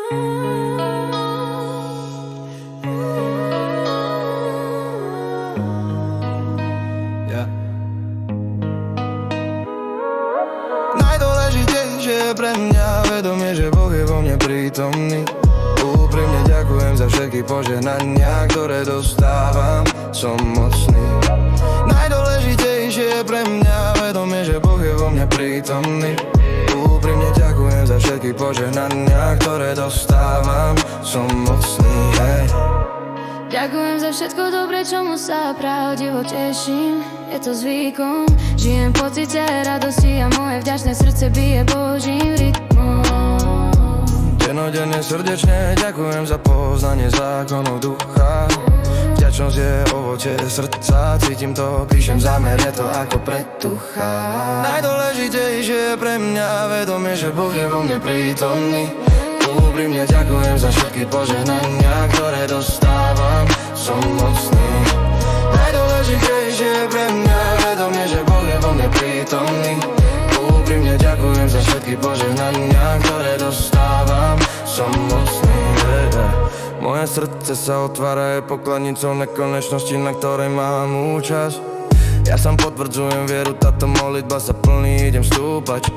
Najdôležitejšie je pre mňa vedomie, že Boh je vo mne prítomný. Úprimne ďakujem za všetky požehnania, ktoré dostávam, som mocný. Najdôležitejšie je pre mňa vedomie, že Boh je vo mne prítomný. Úprimne ďakujem za všetky požehnania, ktoré dostávam, som mocný, hej. Ďakujem za všetko dobré, čomu sa pravdivo teším. Je to zvykom, žijem v pocite radosti a moje vďačné srdce bije Božím rytmom. Denodenne srdečne ďakujem za poznanie zákonov ducha. Vďačnosť je ovocie srdca, cítim to, píšem zámer, je to ako pretucha. Najdôležitejšie je pre mňa vedomie, že Boh je vo mne prítomný. Úprimne ďakujem za všetky požehnania, ktoré dostávam, som mocný. Najdôležitejšie je pre mňa vedomie, že Boh je vo mne prítomný. Úprimne ďakujem za všetky požehnania, ktoré dostávam, som mocný. Moje srdce sa otvára, je pokladnicou nekonečnosti, na ktorej mám účasť. Ja sám potvrdzujem vieru, táto modlitba sa plní, idem stúpať.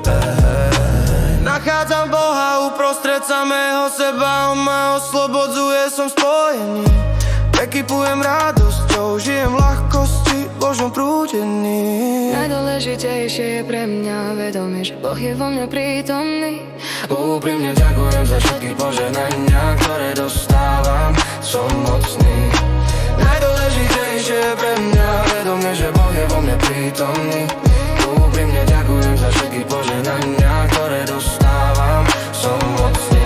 Nachádzam Boha uprostred samého seba, on ma oslobodzuje, som spojený. Ekipujem radosťou, žijem v ľahkosti, v Božom prúdení. Najdôležitejšie je pre mňa vedomie, že Boh je vo mne prítomný. Úprimne ďakujem za všetky požehnania, ktoré dostávam, som mocný. Najdôležitejšie je pre mňa vedomie, že Boh je vo mne prítomný. Úprimne ďakujem za všetky požehnania, ktoré dostávam, som mocný.